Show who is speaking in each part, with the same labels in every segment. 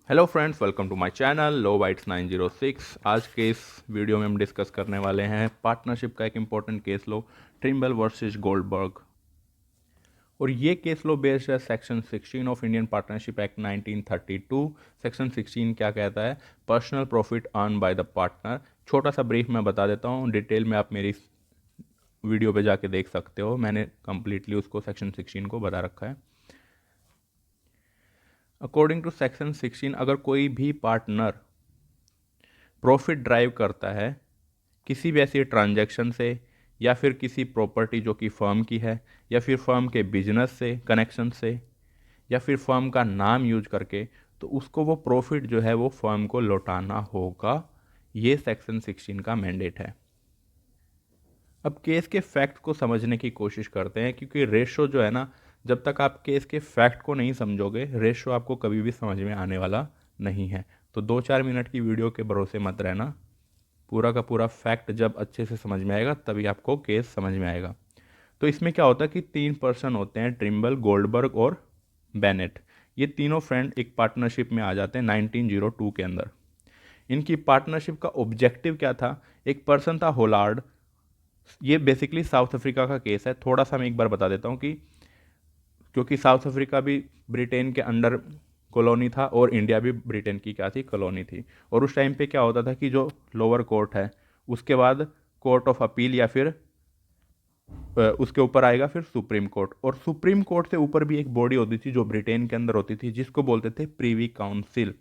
Speaker 1: Hello friends, welcome to my channel low bytes 906। आज के इस वीडियो में हम डिस्कस करने वाले हैं पार्टनरशिप का एक इम्पॉर्टेंट केस लो, ट्रिम्बल वर्सेस गोल्डबर्ग। और ये केस लो बेस्ड है section 16 of Indian partnership act 1932। Section 16 क्या कहता है? Personal profit earn by the partner. छोटा सा ब्रीफ मैं बता देता हूँ, डिटेल में आप मेरी वीडियो पे जाके देख सकते हो, मैंने कंप्लीटली उसको सेक्शन 16 को बता रखा है। अकॉर्डिंग टू सेक्शन 16, अगर कोई भी पार्टनर प्रॉफिट ड्राइव करता है किसी भी ऐसी ट्रांजैक्शन से, या फिर किसी प्रॉपर्टी जो कि फर्म की है, या फिर फर्म के बिजनेस से कनेक्शन से, या फिर फर्म का नाम यूज करके, तो उसको वो प्रॉफिट जो है वो फर्म को लौटाना होगा। ये सेक्शन 16 का मैंडेट है। अब केस के फैक्ट को समझने की कोशिश करते हैं, क्योंकि रेशो जो है ना, जब तक आप केस के फैक्ट को नहीं समझोगे, रेशो आपको कभी भी समझ में आने वाला नहीं है। तो 2-4 मिनट की वीडियो के भरोसे मत रहना, पूरा का पूरा फैक्ट जब अच्छे से समझ में आएगा तभी आपको केस समझ में आएगा। तो इसमें क्या होता है कि 3 पर्सन होते हैं, ट्रिम्बल, गोल्डबर्ग और बेनेट। ये तीनों फ्रेंड एक पार्टनरशिप में आ जाते हैं 1902 के अंदर। इनकी पार्टनरशिप का ऑब्जेक्टिव क्या था? एक पर्सन था होलार्ड। ये बेसिकली साउथ अफ्रीका का केस है। थोड़ा सा मैं एक बार बता देता हूँ कि क्योंकि साउथ अफ्रीका भी ब्रिटेन के अंडर कॉलोनी था और इंडिया भी ब्रिटेन की क्या थी, कॉलोनी थी। और उस टाइम पे क्या होता था कि जो लोअर कोर्ट है, उसके बाद कोर्ट ऑफ अपील, या फिर उसके ऊपर आएगा फिर सुप्रीम कोर्ट। और सुप्रीम कोर्ट से ऊपर भी एक बॉडी होती थी जो ब्रिटेन के अंदर होती थी, जिसको बोलते थे प्रीवी काउंसिल।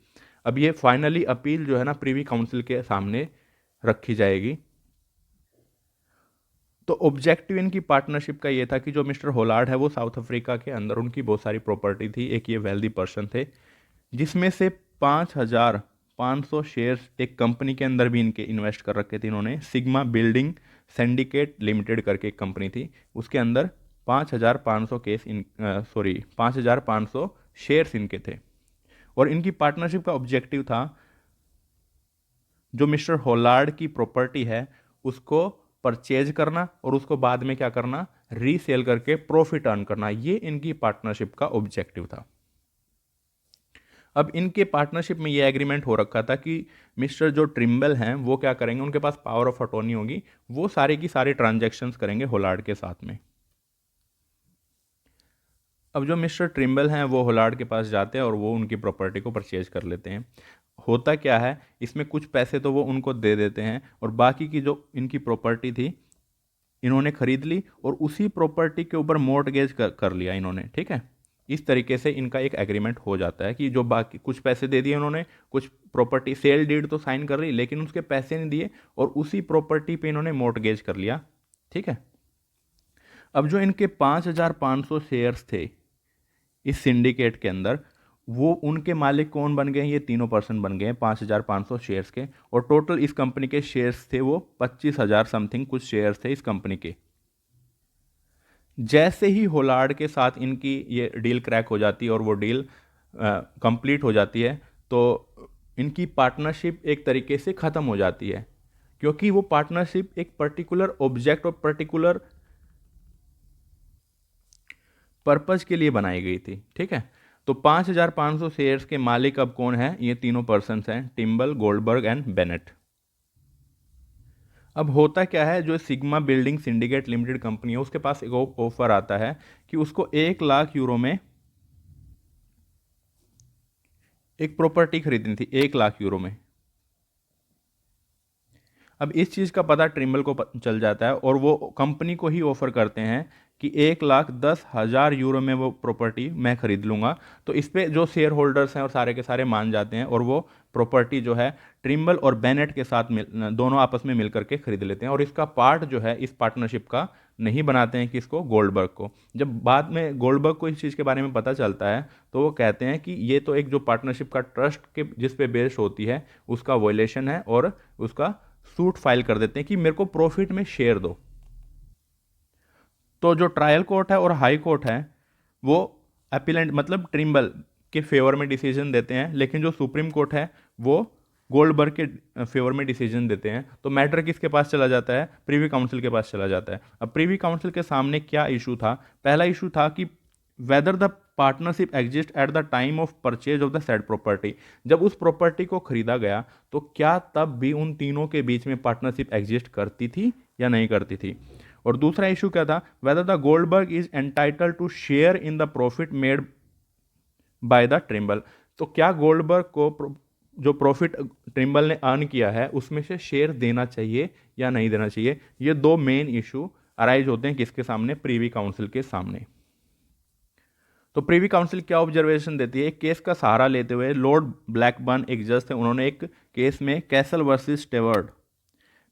Speaker 1: अब ये फाइनली अपील जो है ना प्रीवी काउंसिल के सामने रखी जाएगी। तो ऑब्जेक्टिव इनकी पार्टनरशिप का ये था कि जो मिस्टर होलार्ड है वो साउथ अफ्रीका के अंदर उनकी बहुत सारी प्रॉपर्टी थी, एक ये वेल्दी पर्सन थे, जिसमें से 5,500 शेयर्स एक कंपनी के अंदर भी इनके इन्वेस्ट कर रखे थे इन्होंने। सिग्मा बिल्डिंग सिंडिकेट लिमिटेड करके एक कंपनी थी, उसके अंदर 5,500 5,500 शेयर्स इनके थे। और इनकी पार्टनरशिप का ऑब्जेक्टिव था जो मिस्टर होलार्ड की प्रॉपर्टी है उसको परचेज करना और उसको बाद में क्या करना, रीसेल करके प्रॉफिट अर्न करना। ये इनकी पार्टनरशिप का ऑब्जेक्टिव था। अब इनके पार्टनरशिप में ये एग्रीमेंट हो रखा था कि मिस्टर जो ट्रिम्बल हैं वो क्या करेंगे, उनके पास पावर ऑफ अटॉर्नी होगी, वो सारे की सारे ट्रांजैक्शंस करेंगे होलार्ड के साथ में। अब जो मिस्टर ट्रिम्बल हैं वो होलार्ड के पास जाते हैं और वो उनकी प्रॉपर्टी को परचेज कर लेते हैं। होता क्या है, इसमें कुछ पैसे तो वो उनको दे देते हैं और बाकी की जो इनकी प्रॉपर्टी थी इन्होंने खरीद ली और उसी प्रॉपर्टी के ऊपर मॉर्टगेज कर लिया इन्होंने। ठीक है, इस तरीके से इनका एक एग्रीमेंट हो जाता है कि जो बाकी कुछ पैसे दे दिए उन्होंने, कुछ प्रॉपर्टी सेल डीड तो साइन कर ली लेकिन उसके पैसे नहीं दिए और उसी प्रॉपर्टी पे इन्होंने मॉर्टगेज कर लिया। ठीक है, अब जो इनके 5,500 शेयर्स थे इस सिंडिकेट के अंदर, वो उनके मालिक कौन बन गए हैं? ये तीनों पर्सन बन गए हैं 5,500 शेयर्स के। और टोटल इस कंपनी के शेयर्स थे वो 25,000 समथिंग कुछ शेयर्स थे इस कंपनी के। जैसे ही होलार्ड के साथ इनकी ये डील क्रैक हो जाती है और वो डील कंप्लीट हो जाती है, तो इनकी पार्टनरशिप एक तरीके से ख़त्म हो जाती है, क्योंकि वो पार्टनरशिप एक पर्टिकुलर ऑब्जेक्ट और पर्टिकुलर पर्पज के लिए बनाई गई थी। ठीक है, तो 5,500 शेयर्स के मालिक अब कौन है? ये तीनों पर्सन हैं, टिम्बल, गोल्डबर्ग एंड बेनेट। अब होता क्या है, जो sigma building syndicate limited company है उसके पास एक ऑफर आता है कि उसको 1,00,000 यूरो में एक प्रॉपर्टी खरीदनी थी, 1,00,000 यूरो में। अब इस चीज़ का पता ट्रिम्बल को चल जाता है और वो कंपनी को ही ऑफर करते हैं कि 1,10,000 यूरो में वो प्रॉपर्टी मैं खरीद लूँगा। तो इस पे जो शेयर होल्डर्स हैं और सारे के सारे मान जाते हैं और वो प्रॉपर्टी जो है ट्रिम्बल और बेनेट के साथ दोनों आपस में मिल करके खरीद लेते हैं। और इसका पार्ट जो है इस पार्टनरशिप का नहीं बनाते हैं किसको? गोल्डबर्ग को। जब बाद में गोल्डबर्ग को इस चीज़ के बारे में पता चलता है तो वो कहते हैं कि ये तो एक जो पार्टनरशिप का ट्रस्ट के जिस पे बेस होती है उसका वॉयलेशन है, और उसका सूट फाइल कर देते हैं कि मेरे को प्रॉफिट में शेयर दो। तो जो ट्रायल कोर्ट है और हाई कोर्ट है वो अपीलेंट मतलब ट्रिम्बल के फेवर में डिसीजन देते हैं, लेकिन जो सुप्रीम कोर्ट है वो गोल्डबर्ग के फेवर में डिसीजन देते हैं। तो मैटर किसके पास चला जाता है? प्रीवी काउंसिल के पास चला जाता है। अब प्रीवी काउंसिल के सामने क्या इशू था? पहला इशू था कि whether the partnership exist at the time of purchase of the said property, जब उस प्रॉपर्टी को खरीदा गया तो क्या तब भी उन तीनों के बीच में पार्टनरशिप एग्जिस्ट करती थी या नहीं करती थी। और दूसरा इशू क्या था, whether the Goldberg is entitled to share in the profit made by the Trimble, तो क्या गोल्डबर्ग को जो प्रॉफिट ट्रिम्बल ने अर्न किया है उसमें से शेयर देना चाहिए या नहीं देना चाहिए। ये दो मेन इशू अराइज होते हैं किसके सामने, प्रीवी काउंसिल के सामने। तो प्रीवी काउंसिल क्या ऑब्जर्वेशन देती है, एक केस का सहारा लेते हुए लॉर्ड ब्लैकबर्न एक जज थे, उन्होंने एक केस में कैसल वर्सेस स्टेवर्ड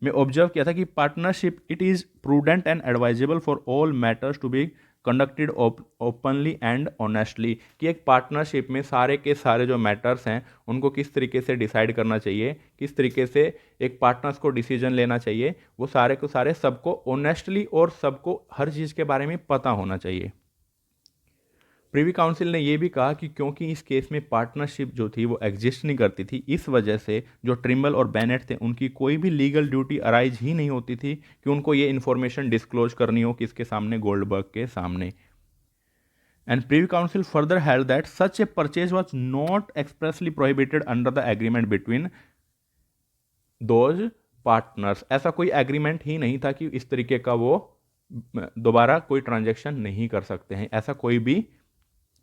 Speaker 1: में ऑब्जर्व किया था कि partnership it is prudent and advisable for all matters to be conducted openly and honestly, कि एक पार्टनरशिप में सारे के सारे जो मैटर्स हैं उनको किस तरीके से डिसाइड करना चाहिए, किस तरीके से एक पार्टनर्स को डिसीजन लेना चाहिए, वो सारे को सारे सबको ऑनेस्टली और सबको हर चीज़ के बारे में पता होना चाहिए। प्रीवी काउंसिल ने यह भी कहा कि क्योंकि इस केस में पार्टनरशिप जो थी वो एग्जिस्ट नहीं करती थी, इस वजह से जो ट्रिम्बल और बेनेट थे उनकी कोई भी लीगल ड्यूटी अराइज ही नहीं होती थी कि उनको ये इन्फॉर्मेशन डिस्क्लोज करनी हो किसके सामने, गोल्डबर्ग के सामने। And Privi council further held that such A purchase was not expressly prohibited under the agreement between those partners, ऐसा कोई एग्रीमेंट ही नहीं था कि इस तरीके का वो दोबारा कोई ट्रांजेक्शन नहीं कर सकते हैं, ऐसा कोई भी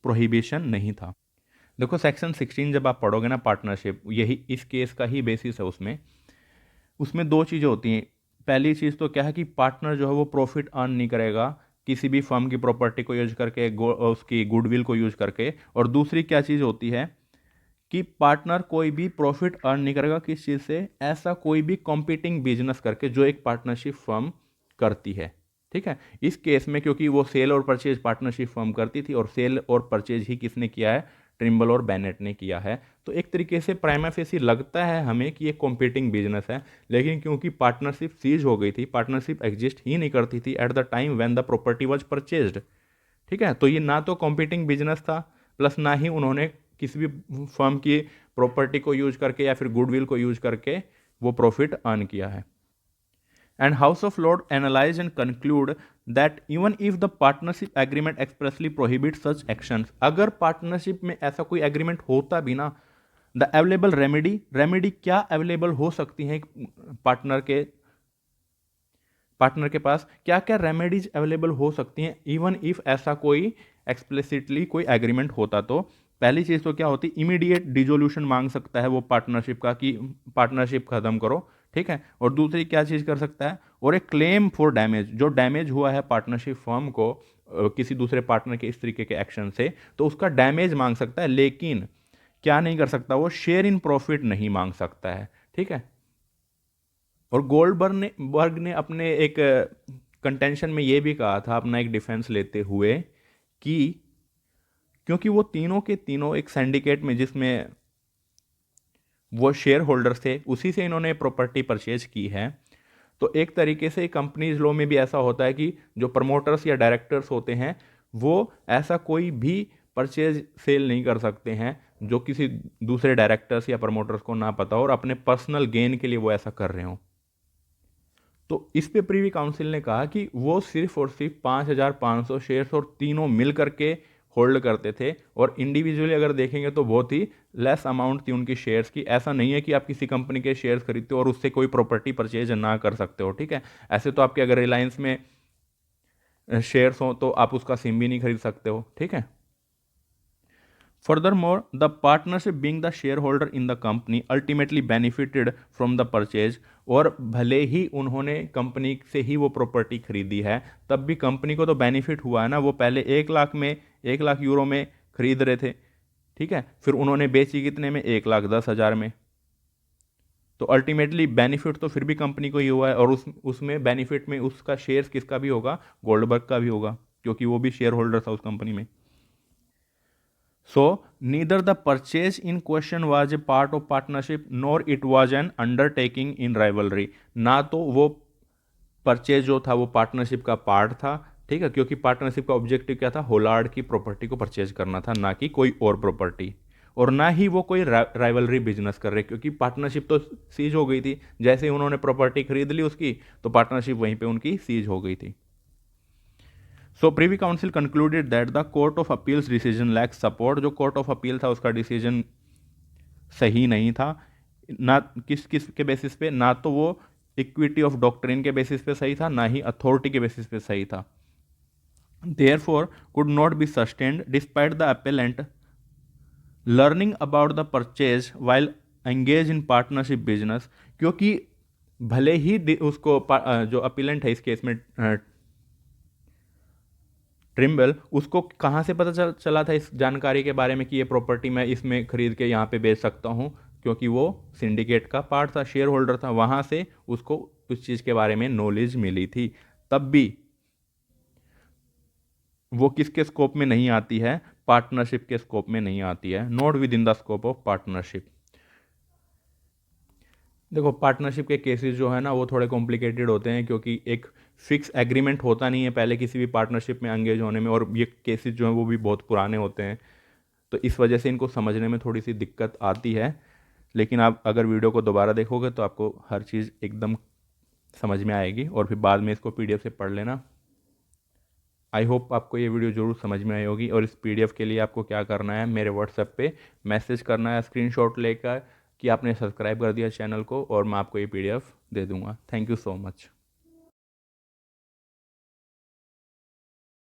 Speaker 1: प्रोहिबिशन नहीं था। देखो सेक्शन 16 जब आप पढ़ोगे ना पार्टनरशिप, यही इस केस का ही बेसिस है, उसमें दो चीज़ें होती हैं। पहली चीज़ तो क्या है कि पार्टनर जो है वो प्रॉफिट अर्न नहीं करेगा किसी भी फर्म की प्रॉपर्टी को यूज करके, उसकी गुडविल को यूज करके। और दूसरी क्या चीज़ होती है कि पार्टनर कोई भी प्रॉफिट अर्न नहीं करेगा किस चीज़ से, ऐसा कोई भी कॉम्पिटिंग बिजनेस करके जो एक पार्टनरशिप फर्म करती है। ठीक है, इस केस में क्योंकि वो सेल और परचेज पार्टनरशिप फर्म करती थी और सेल और परचेज ही किसने किया है, ट्रिम्बल और बेनेट ने किया है, तो एक तरीके से प्राइमा फेसी लगता है हमें कि ये कॉम्पिटिंग बिजनेस है। लेकिन क्योंकि पार्टनरशिप सीज हो गई थी, पार्टनरशिप एग्जिस्ट ही नहीं करती थी at the time when the property was purchased, ठीक है, तो ये ना तो कॉम्पिटिंग बिजनेस था, प्लस ना ही उन्होंने किसी भी फर्म की प्रॉपर्टी को यूज करके या फिर गुडविल को यूज करके वो प्रॉफिट अर्न किया है। And House of Lords analyze and conclude that even if the partnership agreement expressly prohibits such actions, अगर पार्टनरशिप में ऐसा कोई एग्रीमेंट होता भी ना, द अवेलेबल रेमेडी क्या अवेलेबल हो सकती है पार्टनर के पास क्या क्या रेमेडीज अवेलेबल हो सकती हैं इवन इफ ऐसा कोई एक्सप्लिसिटली कोई एग्रीमेंट होता। तो पहली चीज़ तो क्या होती, इमीडिएट डिजोल्यूशन मांग सकता है वो पार्टनरशिप का कि पार्टनरशिप खत्म करो, ठीक है। और दूसरी क्या चीज़ कर सकता है, और एक क्लेम फॉर डैमेज, जो डैमेज हुआ है पार्टनरशिप फर्म को किसी दूसरे पार्टनर के इस तरीके के एक्शन से, तो उसका डैमेज मांग सकता है। लेकिन क्या नहीं कर सकता, वो शेयर इन प्रॉफिट नहीं मांग सकता है, ठीक है। और गोल्डबर्ग ने अपने एक कंटेंशन में ये भी कहा था, अपना एक डिफेंस लेते हुए, कि क्योंकि वो तीनों के तीनों एक सिंडिकेट में जिसमें वो शेयर होल्डर्स थे, उसी से इन्होंने प्रॉपर्टी परचेज की है, तो एक तरीके से कंपनीज लॉ में भी ऐसा होता है कि जो प्रमोटर्स या डायरेक्टर्स होते हैं वो ऐसा कोई भी परचेज सेल नहीं कर सकते हैं जो किसी दूसरे डायरेक्टर्स या प्रमोटर्स को ना पता हो और अपने पर्सनल गेन के लिए वो ऐसा कर रहे हो। तो इस पे प्रीवी काउंसिल ने कहा कि वो सिर्फ और सिर्फ 5,500 शेयर्स और तीनों मिल करके होल्ड करते थे, और इंडिविजुअली अगर देखेंगे तो बहुत ही लेस अमाउंट थी उनकी शेयर्स की। ऐसा नहीं है कि आप किसी कंपनी के शेयर्स खरीदते हो और उससे कोई प्रॉपर्टी परचेज ना कर सकते हो, ठीक है। ऐसे तो आपके अगर रिलायंस में शेयर्स हो तो आप उसका सिम भी नहीं खरीद सकते हो, ठीक है। Furthermore, the partnership being the shareholder in the company ultimately benefited from the purchase, और भले ही उन्होंने कंपनी से ही वो प्रॉपर्टी खरीदी है, तब भी कंपनी को तो बेनिफिट हुआ है ना। वो पहले 1 लाख यूरो में खरीद रहे थे, ठीक है, फिर उन्होंने बेची कितने में, 1,10,000 में। तो अल्टीमेटली बेनिफिट तो फिर भी कंपनी को ही हुआ है, और उसमें बेनिफिट में उसका शेयर्स किसका भी होगा, गोल्डबर्ग का भी होगा, क्योंकि वो भी शेयर होल्डर था उस कंपनी में। So neither the purchase in question was a part of partnership nor it was an undertaking in rivalry। ना तो वो परचेज जो था वो पार्टनरशिप का पार्ट था, ठीक है, क्योंकि पार्टनरशिप का ऑब्जेक्टिव क्या था, होलार्ड की प्रॉपर्टी को परचेज करना था, ना कि कोई और प्रॉपर्टी। और ना ही वो कोई राइवलरी बिजनेस कर रहे, क्योंकि पार्टनरशिप तो सीज हो गई थी। जैसे ही उन्होंने प्रॉपर्टी खरीद ली उसकी, तो पार्टनरशिप वहीं पे उनकी सीज हो गई थी। So privy council concluded that the court of appeals decision lack support. जो कोर्ट ऑफ अपील था उसका डिसीजन सही नहीं था, ना किस किस के बेसिस पे, ना तो वो इक्विटी ऑफ डॉक्ट्रिन के बेसिस पे सही था, ना ही अथॉरिटी के बेसिस पे सही था। Therefore could not be sustained despite the appellant learning about the purchase while engaged in partnership business। क्योंकि भले ही उसको जो अपीलेंट है इस केस में ट्रिम्बल, उसको कहाँ से पता चला था इस जानकारी के बारे में कि ये प्रॉपर्टी मैं इसमें खरीद के यहाँ पे बेच सकता हूँ, क्योंकि वो सिंडिकेट का पार्ट था, शेयर होल्डर था, वहाँ से उसको उस चीज़ के बारे में नॉलेज मिली थी। तब भी वो किसके स्कोप में नहीं आती है, पार्टनरशिप के स्कोप में नहीं आती है, not with in the scope of partnership. देखो पार्टनरशिप के केसेस जो है ना वो थोड़े कॉम्प्लिकेटेड होते हैं, क्योंकि एक फिक्स एग्रीमेंट होता नहीं है पहले किसी भी पार्टनरशिप में एंगेज होने में, और ये केसेस जो हैं वो भी बहुत पुराने होते हैं, तो इस वजह से इनको समझने में थोड़ी सी दिक्कत आती है। लेकिन आप अगर वीडियो को दोबारा देखोगे तो आपको हर चीज़ एकदम समझ में आएगी, और फिर बाद में इसको PDF से पढ़ लेना। आई होप आपको ये वीडियो ज़रूर समझ में आई होगी। और इस PDF के लिए आपको क्या करना है, मेरे WhatsApp पे मैसेज करना है स्क्रीनशॉट लेकर कि आपने सब्सक्राइब कर दिया चैनल को, और मैं आपको ये PDF दे दूँगा। Thank you so much.